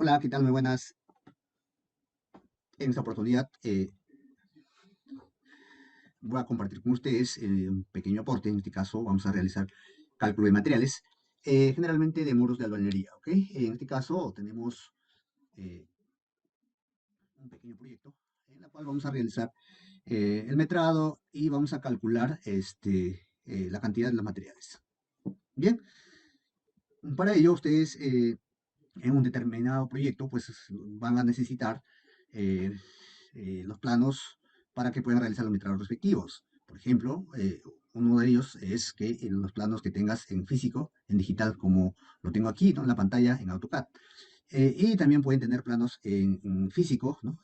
Hola, ¿qué tal? Muy buenas. En esta oportunidad voy a compartir con ustedes un pequeño aporte. En este caso vamos a realizar cálculo de materiales, generalmente de muros de albañilería, ¿ok? En este caso tenemos eh, un pequeño proyecto en el cual vamos a realizar el metrado y vamos a calcular la cantidad de los materiales. Bien, para ello ustedes en un determinado proyecto pues van a necesitar eh, los planos para que puedan realizar los metrados respectivos. Por ejemplo, uno de ellos es que los planos que tengas en físico, en digital, como lo tengo aquí, ¿no?, en la pantalla, en AutoCAD. Y también pueden tener planos en físico, ¿no?,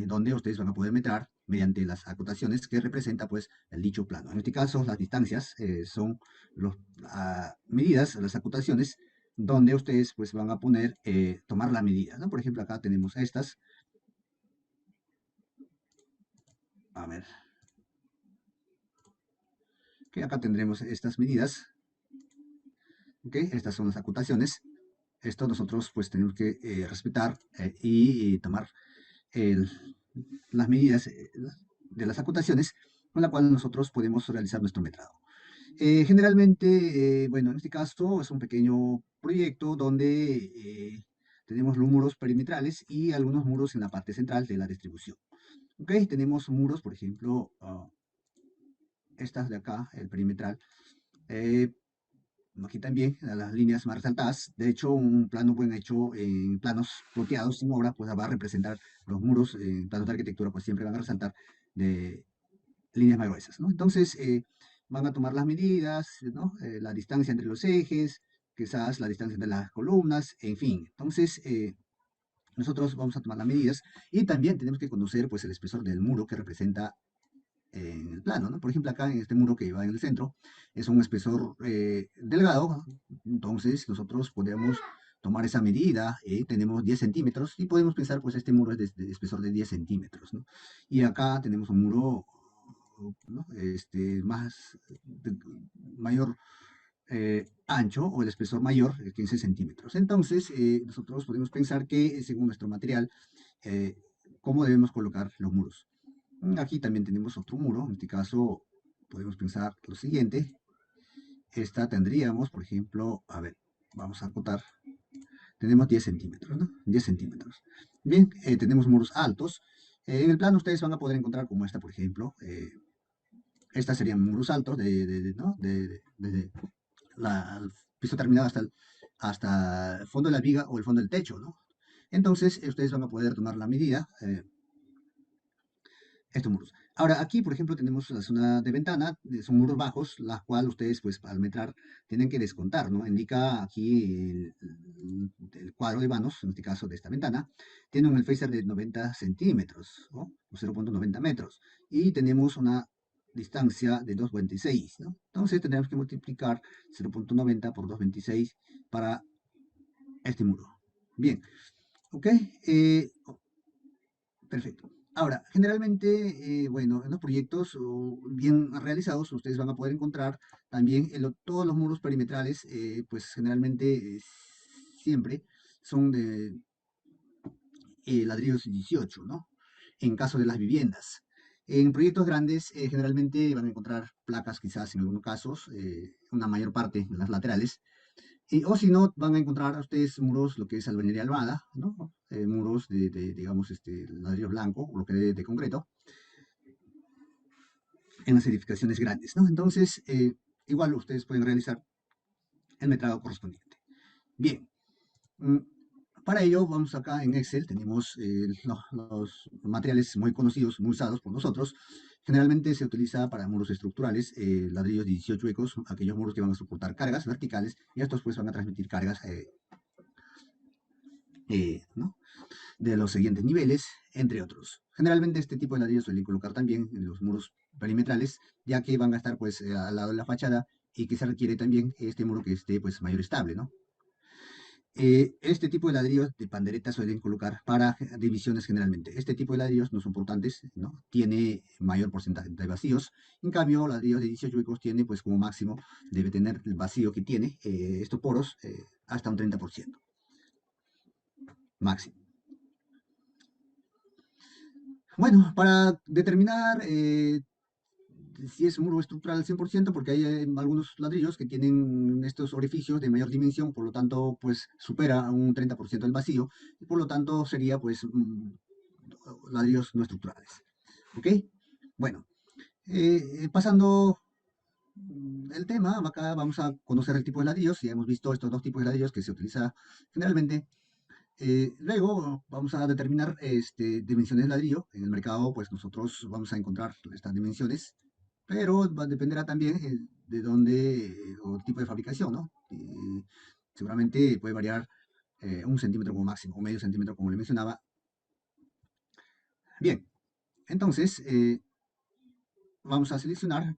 donde ustedes van a poder metrar mediante las acotaciones que representa pues el dicho plano. En este caso, las distancias son las medidas, las acotaciones, donde ustedes pues van a poner, tomar la medida, ¿no? Por ejemplo, acá tenemos estas. A ver, que acá tendremos estas medidas, ¿ok? Estas son las acotaciones. Esto nosotros pues tenemos que respetar y tomar el- las medidas de las acotaciones con la cual nosotros podemos realizar nuestro metrado. Generalmente, bueno, en este caso es un pequeño proyecto donde tenemos los muros perimetrales y algunos muros en la parte central de la distribución. Ok, tenemos muros, por ejemplo, estas de acá, el perimetral. Eh, Aquí también las líneas más resaltadas. De hecho, un plano buen hecho en planos bloqueados sin obra, pues va a representar los muros en planos de arquitectura, pues siempre van a resaltar de líneas más gruesas, ¿no? Entonces, van a tomar las medidas, ¿no? La distancia entre los ejes, quizás la distancia entre las columnas, en fin. Entonces, nosotros vamos a tomar las medidas y también tenemos que conocer, pues, el espesor del muro que representa en el plano, ¿no? Por ejemplo, acá en este muro que va en el centro es un espesor delgado. Entonces nosotros podemos tomar esa medida, tenemos 10 centímetros y podemos pensar, pues este muro es de espesor de 10 centímetros, ¿no? Y acá tenemos un muro, ¿no?, más, mayor, ancho, o el espesor mayor, 15 centímetros. Entonces, nosotros podemos pensar que según nuestro material, eh, cómo debemos colocar los muros. Aquí también tenemos otro muro. En este caso podemos pensar lo siguiente. Esta tendríamos, por ejemplo, a ver, vamos a acotar. Tenemos 10 centímetros, ¿no? 10 centímetros. Bien, tenemos muros altos. En el plano ustedes van a poder encontrar como esta, por ejemplo. Estas serían muros altos ¿no?, desde el piso terminado hasta el fondo de la viga o el fondo del techo, ¿no? Entonces, ustedes van a poder tomar la medida, estos muros. Ahora, aquí, por ejemplo, tenemos la zona de ventana, son muros bajos, las cuales ustedes, pues, al metrar, tienen que descontar, ¿no? Indica aquí el cuadro de vanos, en este caso de esta ventana, tiene un facer de 90 centímetros, ¿no?, o 0,90 metros, y tenemos una distancia de 2,26, ¿no? Entonces, tendremos que multiplicar 0,90 por 2,26 para este muro. Bien, ¿ok? Perfecto. Ahora, generalmente, bueno, en los proyectos bien realizados, ustedes van a poder encontrar también todos los muros perimetrales, pues generalmente siempre son de ladrillos 18, ¿no? En caso de las viviendas. En proyectos grandes, generalmente van a encontrar placas, quizás en algunos casos, una mayor parte en las laterales, o si no, van a encontrar a ustedes muros, lo que es albañilería albada, ¿no? Muros digamos, ladrillo blanco, o lo que de concreto, en las edificaciones grandes, ¿no? Entonces, igual ustedes pueden realizar el metrado correspondiente. Bien, mm, para ello vamos acá en Excel, tenemos los materiales muy conocidos, muy usados por nosotros. Generalmente se utiliza para muros estructurales, ladrillos de 18 huecos, aquellos muros que van a soportar cargas verticales, y estos pues van a transmitir cargas, ¿no?, de los siguientes niveles, entre otros. Generalmente este tipo de ladrillos suelen colocar también en los muros perimetrales, ya que van a estar pues al lado de la fachada y que se requiere también este muro que esté pues mayor estable, ¿no? Este tipo de ladrillos de pandereta suelen colocar para divisiones generalmente. Este tipo de ladrillos no son portantes, ¿no? Tiene mayor porcentaje de vacíos. En cambio, ladrillos de 18 huecos tiene, pues como máximo, debe tener el vacío que tiene, estos poros, hasta un 30%. máximo. Bueno, para determinar si es un muro estructural al 100%, porque hay algunos ladrillos que tienen estos orificios de mayor dimensión, por lo tanto, pues supera un 30% el vacío, y por lo tanto sería, pues, ladrillos no estructurales. ¿Ok? Bueno, pasando el tema, acá vamos a conocer el tipo de ladrillos. Ya hemos visto estos dos tipos de ladrillos que se utiliza generalmente. Luego vamos a determinar dimensiones de ladrillo. En el mercado, pues nosotros vamos a encontrar estas dimensiones, pero dependerá también de dónde o el tipo de fabricación, ¿no? Seguramente puede variar 1 centímetro como máximo, o medio centímetro como le mencionaba. Bien, entonces vamos a seleccionar.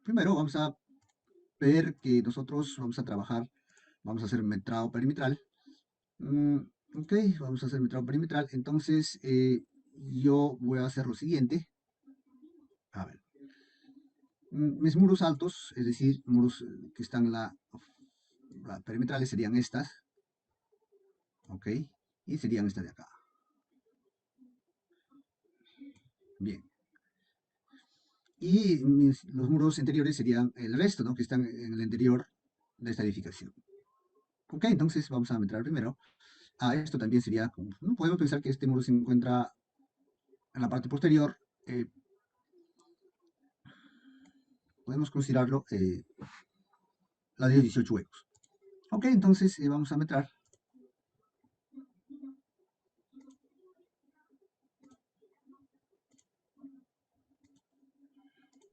Primero vamos a ver que nosotros vamos a trabajar, vamos a hacer metrado perimetral. Mm, ok, vamos a hacer metrado perimetral. Entonces, yo voy a hacer lo siguiente. A ver, mis muros altos, es decir, muros que están perimetrales serían estas, ok, y serían estas de acá. Bien. Y los muros interiores serían el resto, ¿no? Que están en el interior de esta edificación. Ok, entonces vamos a metrar primero. Esto también sería, ¿no? Podemos pensar que este muro se encuentra en la parte posterior. eh, Podemos considerarlo la de 18 huecos. Ok, entonces vamos a metrar.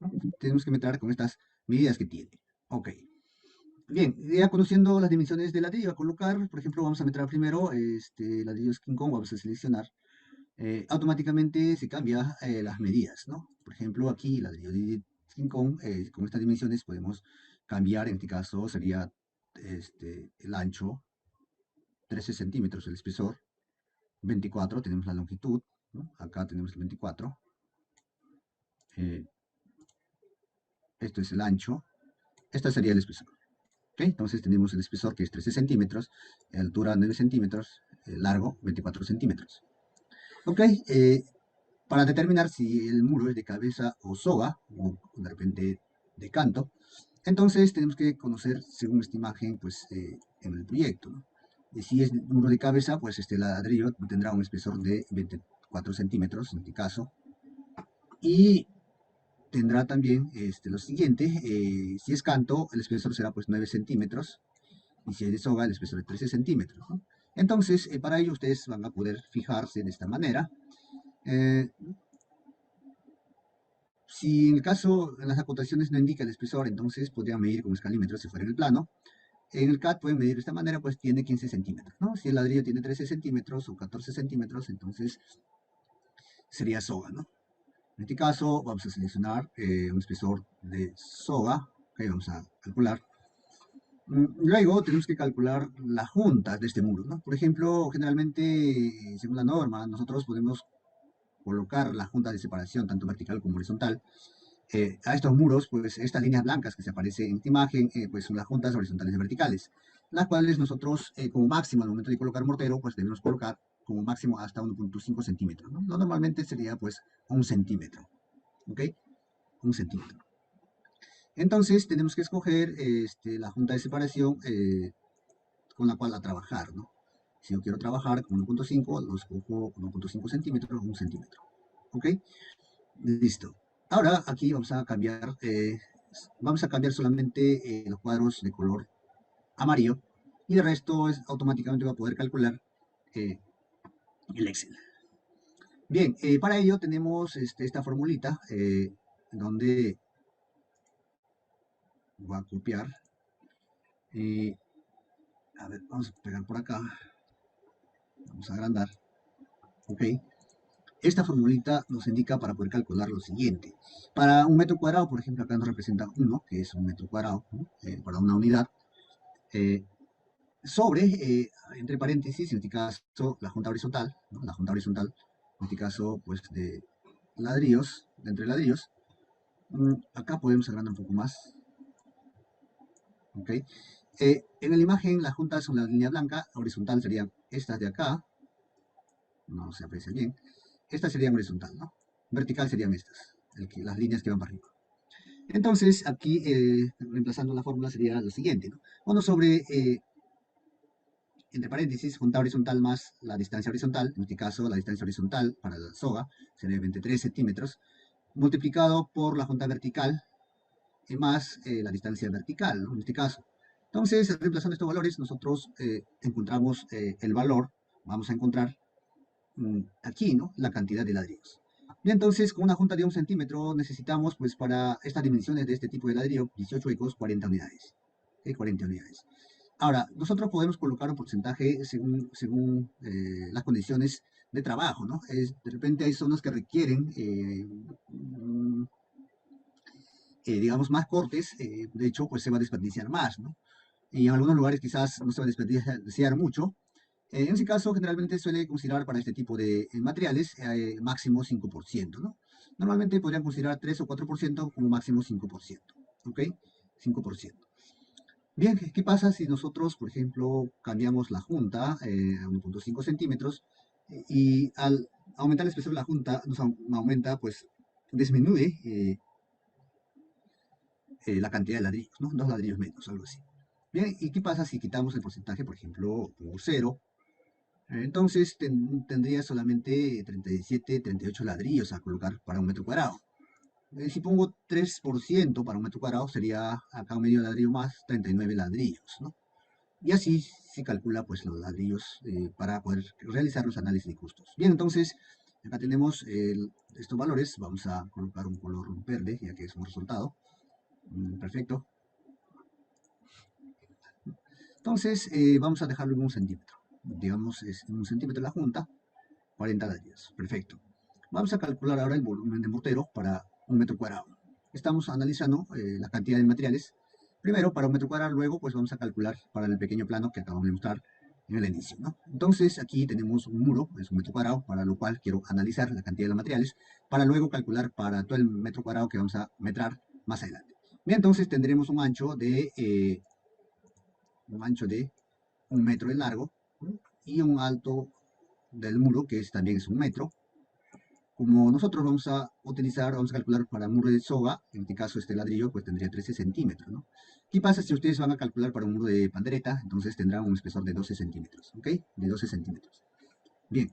¿No? Tenemos que metrar con estas medidas que tiene. Ok. Bien, ya conociendo las dimensiones del ladrillo a colocar, por ejemplo, vamos a meter primero ladrillo King Kong, vamos a seleccionar. Automáticamente se cambia las medidas, ¿no? Por ejemplo, aquí ladrillo de King Kong, con estas dimensiones podemos cambiar, en este caso sería el ancho, 13 centímetros el espesor, 24 tenemos la longitud, ¿no? Acá tenemos el 24. eh, Esto es el ancho, este sería el espesor. ¿Okay? Entonces tenemos el espesor que es 13 centímetros, altura 9 centímetros, largo 24 centímetros. Ok, para determinar si el muro es de cabeza o soga, o de repente de canto, entonces tenemos que conocer, según esta imagen, pues en el proyecto, ¿no? Y si es muro de cabeza, pues este ladrillo tendrá un espesor de 24 centímetros, en este caso, y tendrá también lo siguiente, si es canto, el espesor será pues 9 centímetros, y si es de soga, el espesor de 13 centímetros, ¿no? Entonces, para ello ustedes van a poder fijarse de esta manera. Eh, Si en el caso, en las acotaciones no indica el espesor, entonces podrían medir con escalímetros si fuera en el plano. En el CAD pueden medir de esta manera, pues tiene 15 centímetros, ¿no? Si el ladrillo tiene 13 centímetros o 14 centímetros, entonces sería soga, ¿no? En este caso vamos a seleccionar un espesor de soga, ok, vamos a calcular. Luego tenemos que calcular las juntas de este muro, ¿no? Por ejemplo, generalmente, según la norma, nosotros podemos colocar la junta de separación, tanto vertical como horizontal, a estos muros, pues estas líneas blancas que se aparecen en esta imagen, pues son las juntas horizontales y verticales, las cuales nosotros como máximo al momento de colocar mortero, pues debemos colocar como máximo hasta 1,5 centímetros, ¿no? Normalmente sería pues 1 centímetro, ¿ok? 1 centímetro. Entonces tenemos que escoger la junta de separación con la cual a trabajar, ¿no? Si yo quiero trabajar con 1,5, lo escojo 1,5 centímetros, 1 centímetro, ¿ok? Listo. Ahora aquí vamos a cambiar solamente los cuadros de color amarillo y el resto automáticamente va a poder calcular eh, el Excel. Bien, para ello tenemos esta formulita donde voy a copiar. A ver, vamos a pegar por acá. Vamos a agrandar. Ok. Esta formulita nos indica para poder calcular lo siguiente. Para un metro cuadrado, por ejemplo, acá nos representa 1, que es un metro cuadrado, ¿no? Para una unidad. Eh, Sobre, entre paréntesis, en este caso, la junta horizontal, ¿no? La junta horizontal, en este caso, pues, de ladrillos, de entre ladrillos. Acá podemos agrandar un poco más, ¿ok? En la imagen, las juntas son la línea blanca, horizontal serían estas de acá, no se aprecia bien. Esta sería horizontal, ¿no? Vertical serían estas, las líneas que van para arriba. Entonces, aquí, reemplazando la fórmula, sería lo siguiente, ¿no? 1 sobre, entre paréntesis, junta horizontal más la distancia horizontal, en este caso la distancia horizontal para la soga sería 23 centímetros, multiplicado por la junta vertical más la distancia vertical, ¿no? En este caso. Entonces, reemplazando estos valores, nosotros encontramos el valor, vamos a encontrar aquí, ¿no? La cantidad de ladrillos. Bien, entonces, con una junta de 1 centímetro necesitamos, pues, para estas dimensiones de este tipo de ladrillo, 18 huecos, 40 unidades. ¿Ok? 40 unidades. Ahora, nosotros podemos colocar un porcentaje según las condiciones de trabajo, ¿no? De repente hay zonas que requieren, digamos, más cortes, de hecho, pues se va a desperdiciar más, ¿no? Y en algunos lugares quizás no se va a desperdiciar mucho. En ese caso, generalmente suele considerar para este tipo de materiales máximo 5%, ¿no? Normalmente podrían considerar 3 o 4% como máximo 5%, ¿ok? 5%. Bien, ¿qué pasa si nosotros, por ejemplo, cambiamos la junta a 1.5 centímetros y al aumentar el espesor de la junta nos aumenta, pues, disminuye la cantidad de ladrillos, ¿no? 2 ladrillos menos, algo así. Bien, ¿y qué pasa si quitamos el porcentaje, por ejemplo, por 0? Entonces tendría solamente 37, 38 ladrillos a colocar para un metro cuadrado. Si pongo 3% para un metro cuadrado, sería acá un medio ladrillo más, 39 ladrillos, ¿no? Y así se calcula pues los ladrillos para poder realizar los análisis de costos. Bien, entonces acá tenemos estos valores. Vamos a colocar un color verde, ya que es un resultado. Perfecto. Entonces vamos a dejarlo en 1 centímetro. Digamos, es en 1 centímetro la junta, 40 ladrillos. Perfecto. Vamos a calcular ahora el volumen de mortero para un metro cuadrado. Estamos analizando la cantidad de materiales. Primero para un metro cuadrado, luego pues vamos a calcular para el pequeño plano que acabamos de mostrar en el inicio, ¿no? Entonces aquí tenemos un muro, es un metro cuadrado, para lo cual quiero analizar la cantidad de materiales, para luego calcular para todo el metro cuadrado que vamos a metrar más adelante. Bien, entonces tendremos un ancho de 1 metro de largo, ¿no? Y un alto del muro que también es 1 metro. Como nosotros vamos a calcular para un muro de soga, en este caso este ladrillo pues tendría 13 centímetros, ¿no? ¿Qué pasa si ustedes van a calcular para un muro de pandereta? Entonces tendrá un espesor de 12 centímetros, ¿ok? De 12 centímetros. Bien,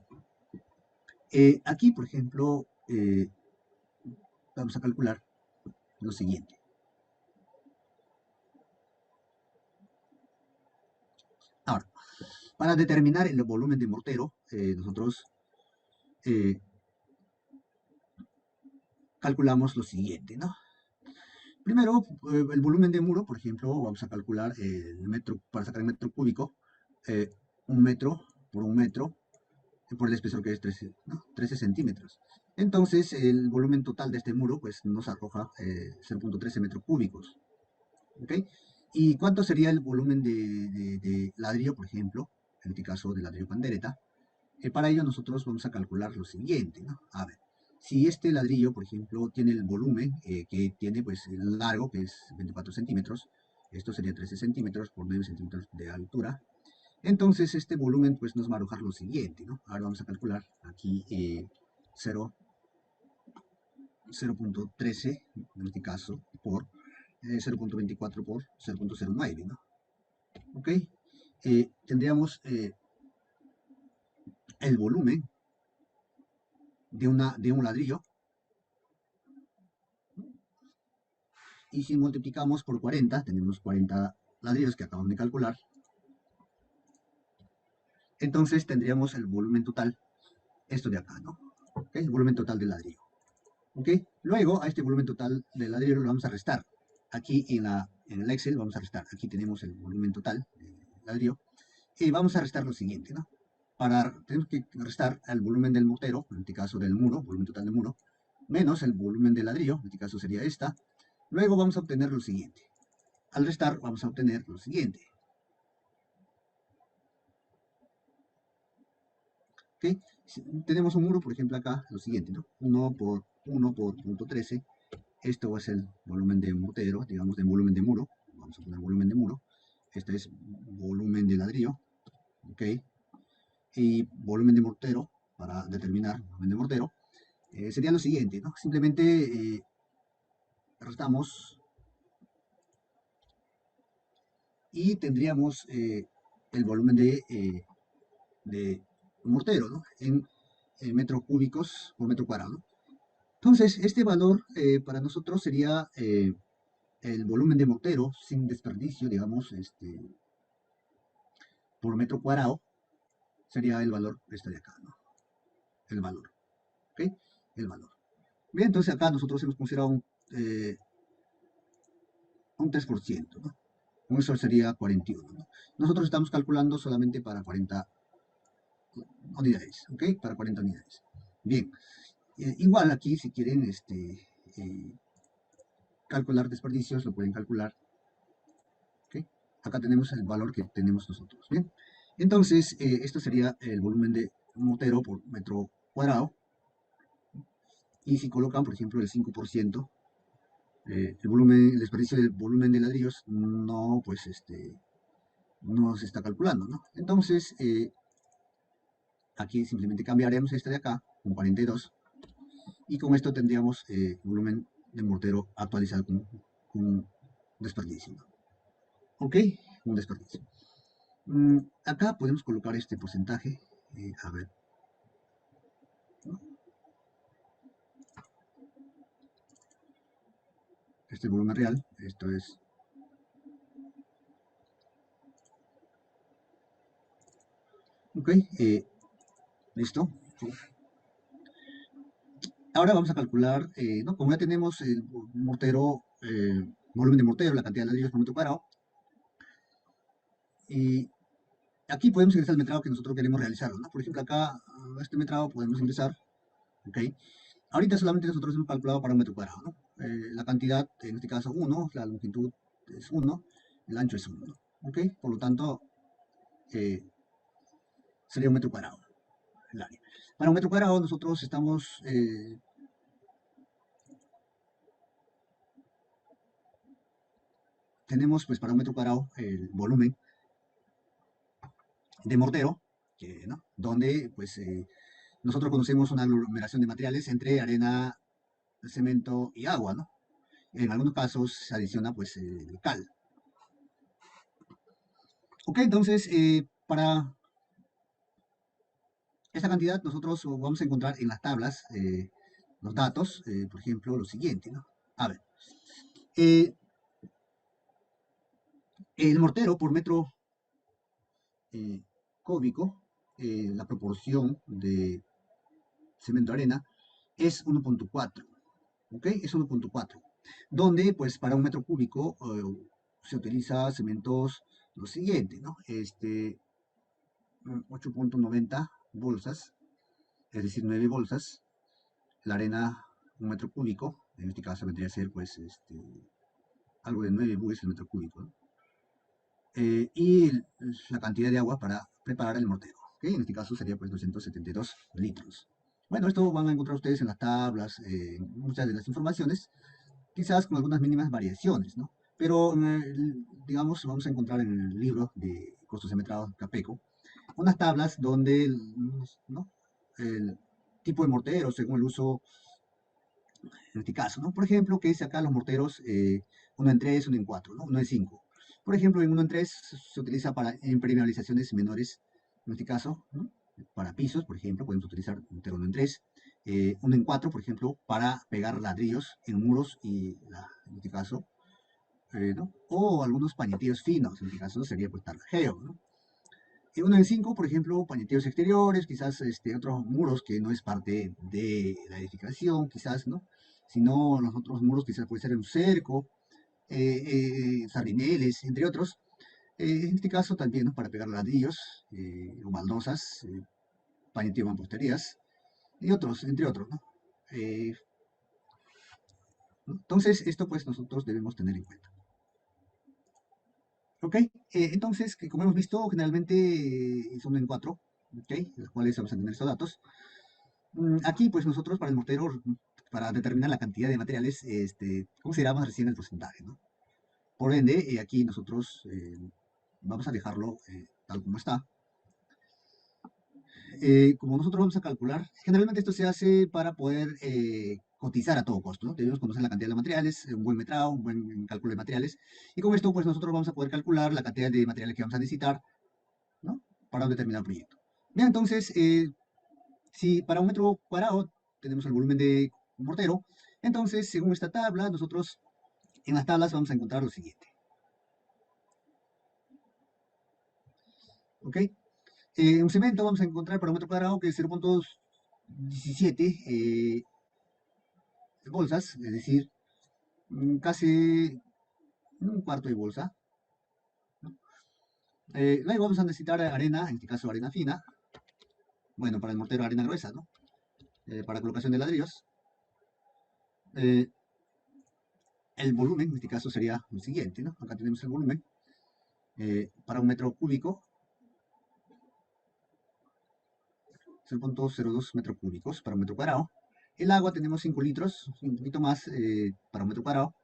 aquí por ejemplo vamos a calcular lo siguiente. Ahora, para determinar el volumen de mortero, nosotros eh, calculamos lo siguiente, ¿no? Primero, el volumen de muro, por ejemplo, vamos a calcular el metro, para sacar el metro cúbico, 1 metro por 1 metro, por el espesor que es 13, ¿no? 13 centímetros. Entonces, el volumen total de este muro, pues, nos arroja 0.13 metros cúbicos, ¿ok? ¿Y cuánto sería el volumen de ladrillo, por ejemplo, en este caso de ladrillo pandereta? Para ello nosotros vamos a calcular lo siguiente, ¿no? A ver, si este ladrillo, por ejemplo, tiene el volumen que tiene, pues, el largo, que es 24 centímetros, esto sería 13 centímetros por 9 centímetros de altura, entonces este volumen, pues, nos va a arrojar lo siguiente, ¿no? Ahora vamos a calcular aquí 0.13, en este caso, por 0.24 por 0.09, ¿no? ¿Ok? Tendríamos el volumen de un ladrillo. Y si multiplicamos por 40, tenemos 40 ladrillos que acabamos de calcular. Entonces tendríamos el volumen total, esto de acá, ¿no? ¿Okay? El volumen total del ladrillo. ¿Ok? Luego a este volumen total del ladrillo lo vamos a restar. Aquí en el Excel vamos a restar. Aquí tenemos el volumen total del ladrillo. Y vamos a restar lo siguiente, ¿no? Tenemos que restar el volumen del mortero, en este caso del muro, volumen total del muro, menos el volumen del ladrillo, en este caso sería esta. Luego vamos a obtener lo siguiente. Al restar vamos a obtener lo siguiente. ¿Ok? Tenemos un muro, por ejemplo, acá, lo siguiente, ¿no? 1 por 0.13. Esto va a ser el volumen de mortero, digamos, de volumen de muro. Vamos a poner volumen de muro. Este es volumen de ladrillo, ¿ok? Y volumen de mortero, para determinar el volumen de mortero, sería lo siguiente, ¿no? Simplemente restamos y tendríamos el volumen de mortero, ¿no? En metros cúbicos por metro cuadrado, ¿no? Entonces, este valor para nosotros sería el volumen de mortero sin desperdicio, digamos, por metro cuadrado, sería el valor este de acá, ¿no? El valor, ¿ok? El valor. Bien, entonces acá nosotros hemos considerado un 3%, ¿no? Con eso sería 41, ¿no? Nosotros estamos calculando solamente para 40 unidades, ¿ok? Para 40 unidades. Bien, igual aquí si quieren eh, calcular desperdicios, lo pueden calcular, ¿ok? Acá tenemos el valor que tenemos nosotros, ¿bien? Entonces, esto sería el volumen de mortero por metro cuadrado. Y si colocan, por ejemplo, el 5%, el volumen, el desperdicio del volumen de ladrillos no, pues, no se está calculando, ¿no? Entonces, aquí simplemente cambiaremos este de acá con 42 y con esto tendríamos volumen de mortero actualizado con un desperdicio, ¿no? ¿Ok? Un desperdicio. Acá podemos colocar este porcentaje, a ver, ¿no? Este volumen real, esto es, ok, listo. Ahora vamos a calcular, ¿no? Como ya tenemos el mortero, volumen de mortero, la cantidad de ladrillos por metro cuadrado, y aquí podemos ingresar el metrado que nosotros queremos realizarlo, ¿no? Por ejemplo, acá, a este metrado podemos ingresar, ¿ok? Ahorita solamente nosotros hemos calculado para un metro cuadrado, ¿no? La cantidad, en este caso 1, la longitud es 1, el ancho es 1, ¿no? ¿Ok? Por lo tanto, eh, sería un metro cuadrado el área. Para un metro cuadrado nosotros estamos, tenemos pues para un metro cuadrado el volumen de mortero, ¿no? Donde pues nosotros conocemos una aglomeración de materiales entre arena, cemento y agua, ¿no? En algunos casos se adiciona pues cal. Ok, entonces para esta cantidad nosotros vamos a encontrar en las tablas los datos, por ejemplo, lo siguiente, ¿no? A ver, eh, el mortero por metro eh, cúbico, la proporción de cemento arena es 1.4, ¿ok? Es 1.4, donde pues para un metro cúbico se utiliza cementos lo siguiente, ¿no? 8.90 bolsas, es decir, 9 bolsas, la arena un metro cúbico, en este caso vendría a ser pues algo de 9 bues el metro cúbico, ¿no? Y la cantidad de agua para preparar el mortero, ¿ok? En este caso sería pues 272 litros. Bueno, esto van a encontrar ustedes en las tablas, muchas de las informaciones, quizás con algunas mínimas variaciones, ¿no? Pero, digamos, vamos a encontrar en el libro de costos de metrado Capeco unas tablas donde, ¿no? El tipo de mortero según el uso, en este caso, ¿no? Por ejemplo, que dice acá los morteros 1 en 3, 1 en 4, ¿no? 1 en 5. Por ejemplo, en 1 en 3 se utiliza para impermeabilizaciones menores, en este caso, ¿no? Para pisos, por ejemplo, podemos utilizar mortero 1 en 3. 1 en 4, por ejemplo, para pegar ladrillos en muros y, en este caso, ¿no? O algunos pañetillos finos, en este caso sería pues tarjeo, ¿no? Y 1 en 5, por ejemplo, pañetillos exteriores, quizás otros muros que no es parte de la edificación, quizás, ¿no? Sino los otros muros quizás puede ser un cerco, sardineles, entre otros. En este caso también, ¿no? Para pegar ladrillos o baldosas, pañetillos de mamposterías y otros, entre otros, ¿no? Eh, ¿No? Entonces, esto pues nosotros debemos tener en cuenta. ¿Ok? Entonces, que como hemos visto, generalmente son en cuatro, ¿ok? Los cuales vamos a tener estos datos. Aquí, pues nosotros para el mortero, para determinar la cantidad de materiales, consideramos recién el porcentaje, ¿no? Por ende, aquí nosotros vamos a dejarlo tal como está. como nosotros vamos a calcular, generalmente esto se hace para poder cotizar a todo costo, ¿no? Debemos conocer la cantidad de materiales, un buen metrado, un buen cálculo de materiales, y con esto pues nosotros vamos a poder calcular la cantidad de materiales que vamos a necesitar, ¿no? Para un determinado proyecto. Bien, entonces, si para un metro cuadrado tenemos el volumen de un mortero, entonces según esta tabla, nosotros en las tablas vamos a encontrar lo siguiente, ¿ok? Un cemento vamos a encontrar para un metro cuadrado que es 0,17 bolsas, es decir, casi un cuarto de bolsa, ¿no? Luego vamos a necesitar arena, en este caso arena fina, bueno, para el mortero arena gruesa, ¿no? Para colocación de ladrillos. Eh, el volumen, en este caso sería el siguiente, ¿no? Acá tenemos el volumen para un metro cúbico, 0,02 metros cúbicos para un metro cuadrado. El agua tenemos 5 litros, un poquito más para un metro cuadrado.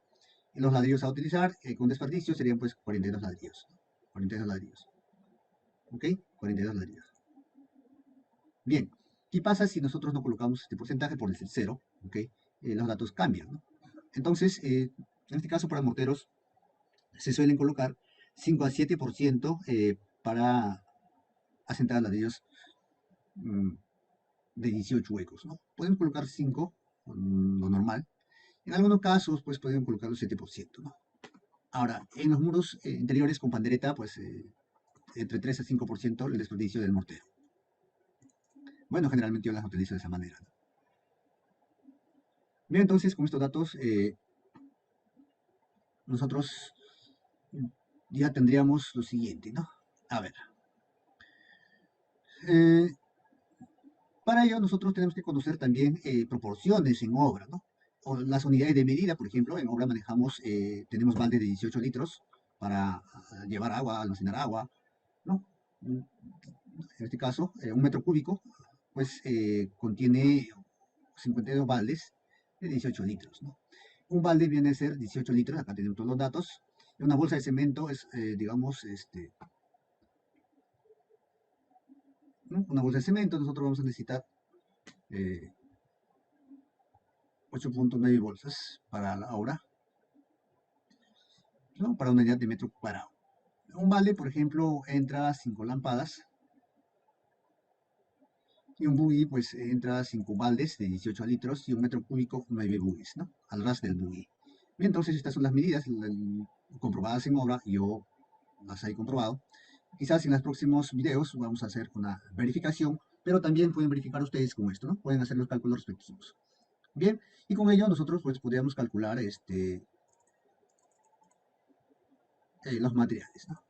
Y los ladrillos a utilizar con desperdicio serían pues 42 ladrillos. 42 ladrillos. ¿Ok? 42 ladrillos. Bien, ¿qué pasa si nosotros no colocamos este porcentaje por decir cero? ¿Ok? Los datos cambian, ¿no? Entonces, en este caso para morteros se suelen colocar 5 a 7% para asentar ladrillos mm, de 18 huecos, ¿no? Pueden colocar 5, lo normal. En algunos casos, pues pueden colocar el 7%, ¿no? Ahora, en los muros interiores con pandereta, pues entre 3 a 5% el desperdicio del mortero. Bueno, generalmente yo las utilizo de esa manera, ¿no? Bien, entonces con estos datos nosotros ya tendríamos lo siguiente, ¿no? A ver, eh, para ello nosotros tenemos que conocer también proporciones en obra, ¿no? O las unidades de medida, por ejemplo, en obra manejamos, tenemos balde de 18 litros para llevar agua, almacenar agua, ¿no? En este caso, un metro cúbico, pues contiene 52 baldes de 18 litros, ¿no? Un balde viene a ser 18 litros, acá tenemos todos los datos. Y una bolsa de cemento es, digamos, ¿no? Una bolsa de cemento, nosotros vamos a necesitar eh, 8,9 bolsas para la obra, ¿no? Para una unidad de metro cuadrado. Un balde, por ejemplo, entra 5 lampadas y un buggy, pues entra 5 baldes de 18 litros y un metro cúbico 9 buggies, ¿no? Al ras del buggy. Bien, entonces estas son las medidas comprobadas en obra, yo las he comprobado. Quizás en los próximos videos vamos a hacer una verificación, pero también pueden verificar ustedes con esto, ¿no? Pueden hacer los cálculos respectivos. Bien, y con ello nosotros pues podríamos calcular los materiales, ¿no?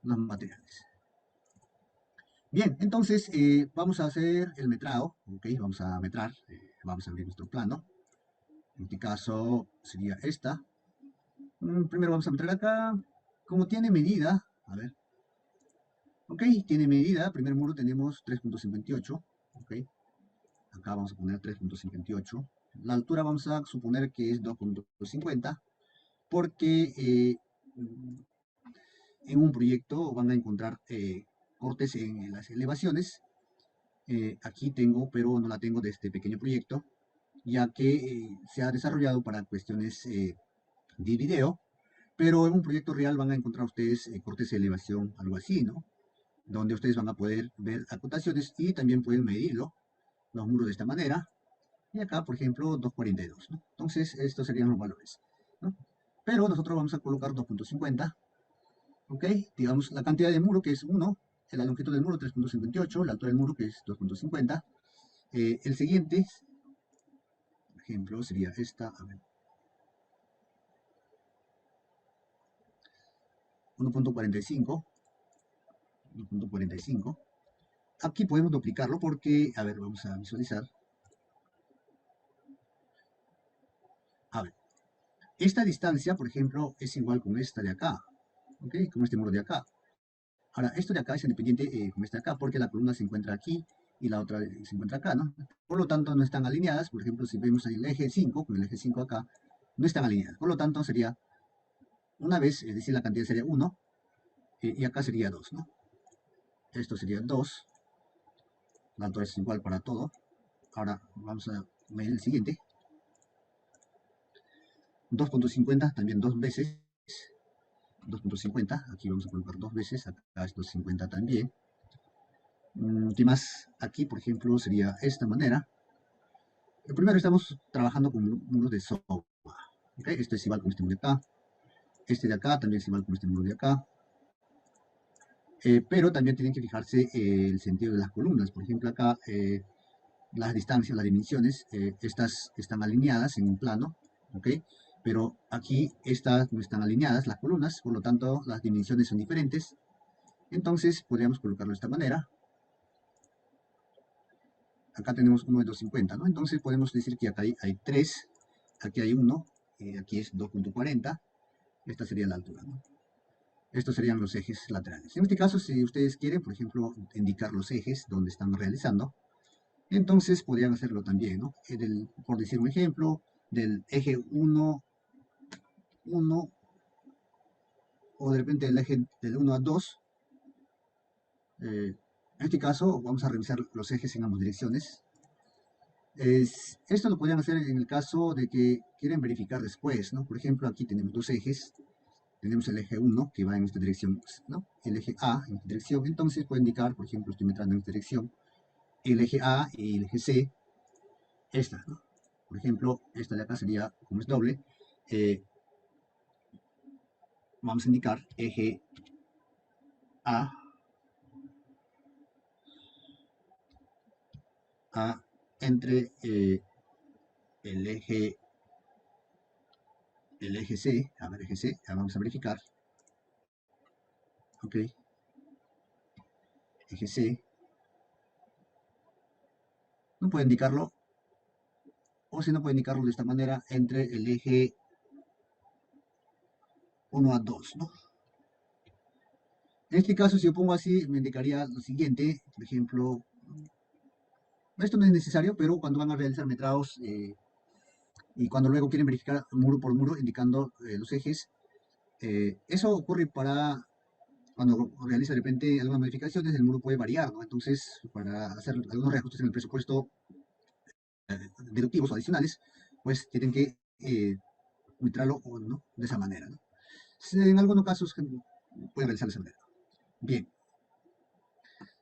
Los materiales. Bien, entonces vamos a hacer el metrado, ¿ok? Vamos a metrar, vamos a abrir nuestro plano. En este caso sería esta. Primero vamos a metrar acá. Como tiene medida, a ver, ok, tiene medida, primer muro tenemos 3,58, ok. Acá vamos a poner 3,58. La altura vamos a suponer que es 2,50, porque en un proyecto van a encontrar cortes en las elevaciones. Aquí tengo, pero no la tengo de este pequeño proyecto, ya que se ha desarrollado para cuestiones de video, pero en un proyecto real van a encontrar ustedes cortes de elevación, algo así, ¿no? Donde ustedes van a poder ver acotaciones y también pueden medirlo, los muros de esta manera. Y acá, por ejemplo, 2,42, ¿no? Entonces, estos serían los valores, ¿no? Pero nosotros vamos a colocar 2,50, ¿ok? Digamos, la cantidad de muro que es 1, la longitud del muro 3,58, la altura del muro que es 2,50. El siguiente, por ejemplo, sería esta, a ver, 1,45, 1,45. Aquí podemos duplicarlo porque, a ver, vamos a visualizar. A ver, esta distancia, por ejemplo, es igual con esta de acá, ¿ok? Con este muro de acá. Ahora, esto de acá es independiente con este de acá porque la columna se encuentra aquí y la otra se encuentra acá, ¿no? Por lo tanto, no están alineadas. Por ejemplo, si vemos el eje 5, con el eje 5 acá, no están alineadas. Por lo tanto, sería una vez, es decir, la cantidad sería 1 y acá sería 2, ¿no? Esto sería 2 La altura es igual para todo. Ahora vamos a medir el siguiente. 2.50 también dos veces. 2.50, aquí vamos a colocar dos veces, acá es 250 también. ¿Qué más? Aquí, por ejemplo, sería esta manera. Primero estamos trabajando con muros de soga. ¿Okay? Este es igual con este muro de acá. Este de acá también es igual con este muro de acá. Pero también tienen que fijarse el sentido de las columnas. Por ejemplo, acá las distancias, las dimensiones, estas están alineadas en un plano, ¿ok? Pero aquí estas no están alineadas, las columnas, por lo tanto las dimensiones son diferentes. Entonces podríamos colocarlo de esta manera. Acá tenemos uno de 250, ¿no? Entonces podemos decir que acá hay 3, aquí hay 1, aquí es 2.40. Esta sería la altura, ¿no? Estos serían los ejes laterales. En este caso, si ustedes quieren, por ejemplo, indicar los ejes donde están realizando, entonces podrían hacerlo también, ¿no? Por decir un ejemplo, del eje 1, 1, o de repente del eje del 1 a 2. En este caso, vamos a revisar los ejes en ambas direcciones. Esto lo podrían hacer en el caso de que quieren verificar después, ¿no? Por ejemplo, aquí tenemos dos ejes. Tenemos el eje 1 que va en esta dirección, ¿no? El eje A en esta dirección. Entonces puede indicar, por ejemplo, estoy metrando en esta dirección, el eje A y el eje C, esta, ¿no? Por ejemplo, esta de acá sería, como es doble, vamos a indicar eje A, entre el eje C, a ver, eje C, vamos a verificar, ok, eje C, no puede indicarlo, o si no puede indicarlo de esta manera, entre el eje 1 a 2, ¿no? En este caso, si yo pongo así, me indicaría lo siguiente, por ejemplo, esto no es necesario, pero cuando van a realizar metrados y cuando luego quieren verificar muro por muro, indicando los ejes, eso ocurre para cuando realiza de repente algunas modificaciones, el muro puede variar, ¿no? Entonces, para hacer algunos reajustes en el presupuesto deductivos o adicionales, pues tienen que metrarlo ¿no? De esa manera, ¿no? En algunos casos pueden realizar de esa manera. Bien.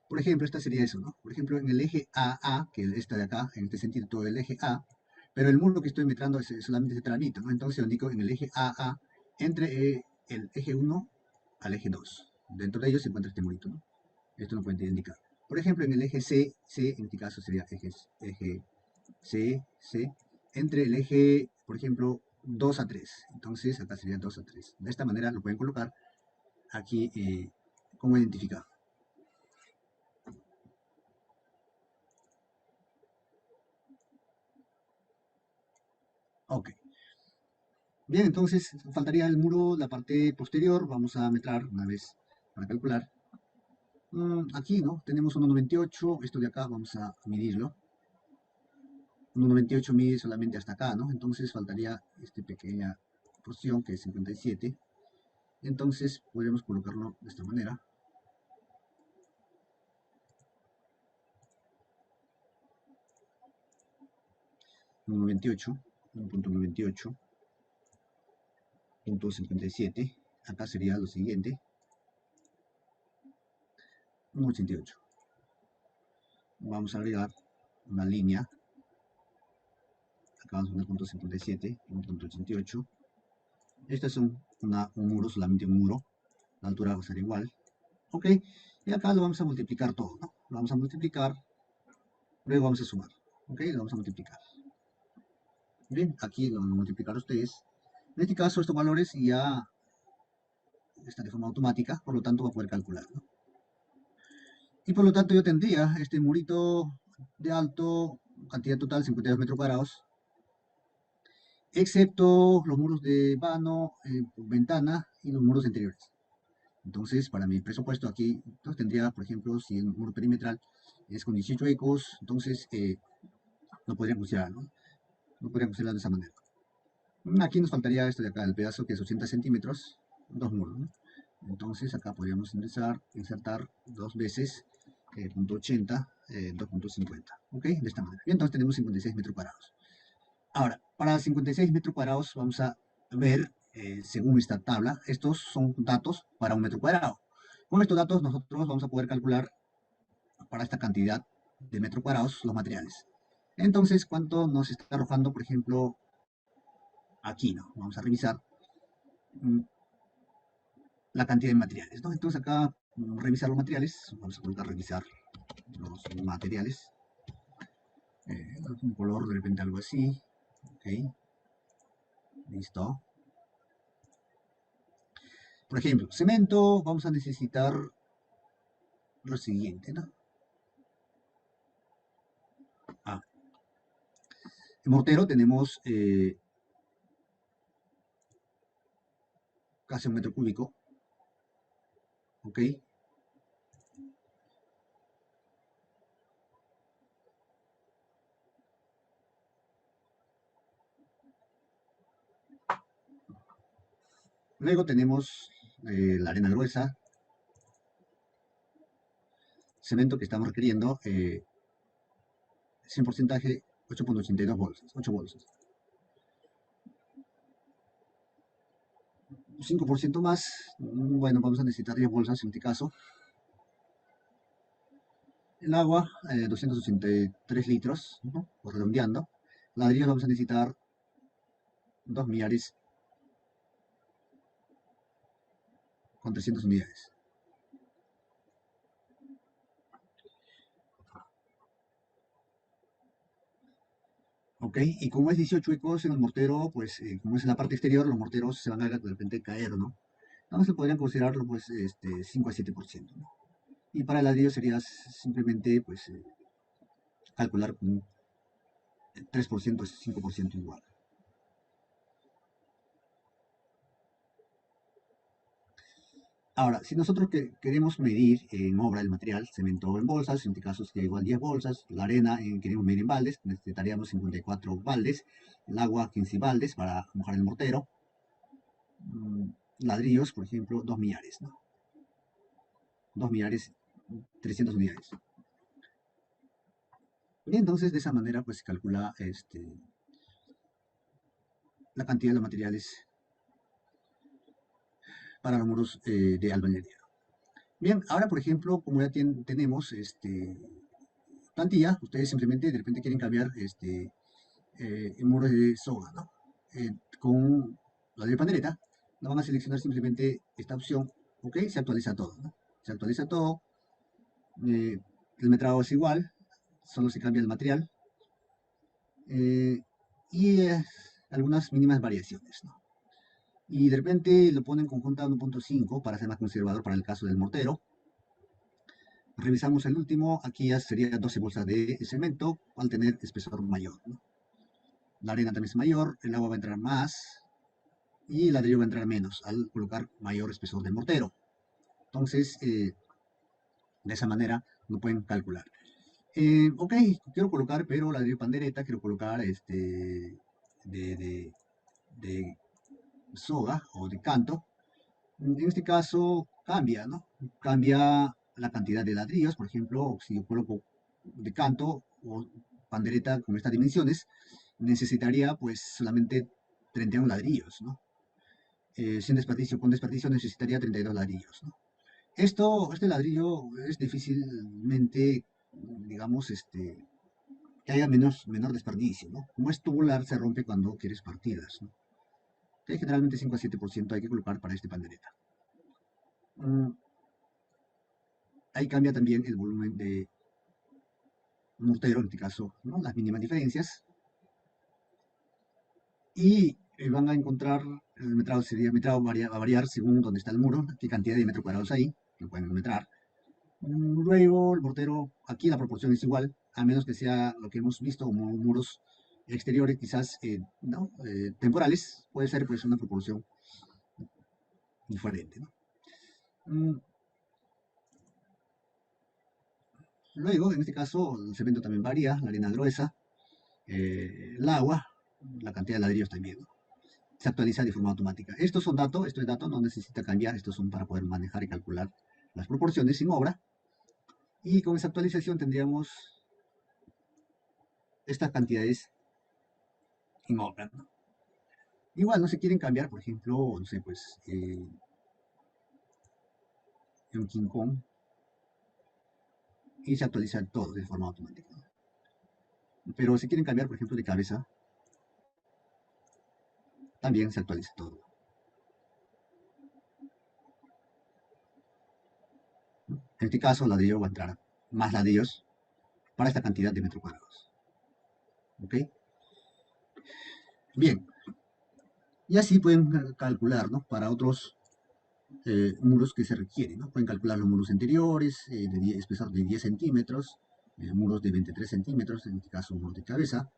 Por ejemplo, esta sería eso, ¿no? Por ejemplo, en el eje AA, que es esta de acá, en este sentido todo el eje A, pero el muro que estoy metrando es solamente este tramito, ¿no? Entonces yo indico en el eje AA entre el eje 1 al eje 2. Dentro de ellos se encuentra este murito, ¿no? Esto no puede indicar. Por ejemplo, en el eje C, en este caso sería eje C, entre el eje, por ejemplo, 2 a 3. Entonces acá sería 2 a 3. De esta manera lo pueden colocar aquí como identificado. Ok. Bien, entonces faltaría el muro, la parte posterior. Vamos a metrar una vez para calcular. Aquí, ¿no? Tenemos 1,98. Esto de acá vamos a medirlo. 1,98 mide solamente hasta acá, ¿no? Entonces faltaría esta pequeña porción que es 57. Entonces podríamos colocarlo de esta manera. 1,98, 1,98, 0.57. Acá sería lo siguiente. 1,88. Vamos a agregar una línea. Acá vamos a poner 0.57, 1,88. Estas son un muro, solamente un muro. La altura va a ser igual. Ok. Y acá lo vamos a multiplicar todo, ¿no? Lo vamos a multiplicar. Luego vamos a sumar. Ok. Lo vamos a multiplicar. Bien. Aquí lo van a multiplicar ustedes. En este caso, estos valores ya están de forma automática. Por lo tanto, va a poder calcular, ¿no? Y por lo tanto, yo tendría este murito de alto, cantidad total 52 metros cuadrados, excepto los muros de vano, ventana y los muros interiores. Entonces, para mi presupuesto aquí, entonces tendría, por ejemplo, si el muro perimetral es con 18 ecos, entonces no podría funcionar, ¿no? No podría funcionar de esa manera. Aquí nos faltaría esto de acá, el pedazo que es 80 centímetros, dos muros, ¿no? Entonces acá podríamos insertar dos veces punto 80, 2.50, ¿ok? De esta manera. Bien, entonces tenemos 56 metros cuadrados. Ahora, para 56 metros cuadrados vamos a ver, según esta tabla, estos son datos para un metro cuadrado. Con estos datos nosotros vamos a poder calcular para esta cantidad de metros cuadrados los materiales. Entonces, ¿cuánto nos está arrojando, por ejemplo, aquí, ¿no? Vamos a revisar mm, la cantidad de materiales, ¿no? Entonces acá, revisar los materiales, vamos a colocar revisar los materiales, un color de repente algo así, ok, listo. Por ejemplo, cemento, vamos a necesitar lo siguiente, ¿no? Ah, en mortero tenemos casi un metro cúbico, ok. Luego tenemos la arena gruesa, cemento que estamos requiriendo, 100 porcentaje, 8.82 bolsas, 8 bolsas. 5% más, bueno, vamos a necesitar 10 bolsas en este caso. El agua, 283 litros, ¿no? Pues redondeando. Ladrillos vamos a necesitar 2 millares con 300 unidades. ¿Ok? Y como es 18 huecos en el mortero, pues como es en la parte exterior, los morteros se van a de repente caer, ¿no? Entonces podrían considerarlo pues 5 a 7%, ¿no? Y para el ladrillo sería simplemente pues calcular con 3%, 5% igual. Ahora, si nosotros queremos medir en obra el material, cemento en bolsas, en este caso sería igual 10 bolsas, la arena queremos medir en baldes, necesitaríamos 54 baldes, el agua 15 baldes para mojar el mortero, mm, ladrillos, por ejemplo, 2 millares, ¿no? 2 millares, 300 unidades. Y entonces de esa manera pues se calcula la cantidad de los materiales para los muros de albañilería. Bien, ahora por ejemplo, como ya tenemos plantilla, ustedes simplemente de repente quieren cambiar en muros de soga, ¿no? Con la de pandereta, no van a seleccionar simplemente esta opción, ¿ok? Se actualiza todo, ¿no? Se actualiza todo, eh, el metrado es igual, solo se cambia el material, eh, y algunas mínimas variaciones, ¿no? Y de repente lo ponen conjunta a 1.5 para ser más conservador para el caso del mortero. Revisamos el último, aquí ya sería 12 bolsas de cemento al tener espesor mayor, ¿no? La arena también es mayor, el agua va a entrar más y el ladrillo va a entrar menos al colocar mayor espesor del mortero. Entonces, de esa manera lo pueden calcular. Ok, quiero colocar, pero ladrillo pandereta, quiero colocar de, de, de soga o de canto. En este caso cambia, ¿no? Cambia la cantidad de ladrillos, por ejemplo, si yo coloco de canto o pandereta con estas dimensiones, necesitaría pues solamente 31 ladrillos, ¿no? Sin desperdicio, con desperdicio necesitaría 32 ladrillos, ¿no? Este ladrillo es difícilmente, digamos, que haya menor desperdicio, ¿no? Como es tubular, se rompe cuando quieres partidas, ¿no? Que generalmente 5 a 7% hay que colocar para este pandereta. Ahí cambia también el volumen de mortero, en este caso, ¿no? Las mínimas diferencias. Y van a encontrar, el metrado va a variar según dónde está el muro, qué cantidad de metros cuadrados hay, que pueden metrar. Luego, el mortero, aquí la proporción es igual, a menos que sea lo que hemos visto como muros exteriores, quizás, ¿no? Temporales, puede ser pues una proporción diferente, ¿no? Mm, Luego, en este caso, el cemento también varía, la arena gruesa, el agua, la cantidad de ladrillos también, ¿no? Se actualiza de forma automática. Estos son datos, esto es dato, no necesita cambiar, estos son para poder manejar y calcular las proporciones sin obra. Y con esa actualización tendríamos estas cantidades en orden, ¿no? Igual no se quieren cambiar, por ejemplo, no sé, pues en King Kong y se actualiza todo de forma automática, ¿no? Pero si quieren cambiar, por ejemplo, de cabeza, también se actualiza todo, ¿no? En este caso, ladrillo va a entrar más ladrillos para esta cantidad de metros cuadrados. ¿Ok? Bien, y así pueden calcular, ¿no? Para otros muros que se requieren, ¿no? Pueden calcular los muros interiores, de 10, espesor de 10 centímetros, muros de 23 centímetros, en este caso muros de cabeza,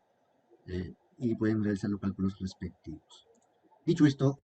y pueden realizar los cálculos respectivos. Dicho esto,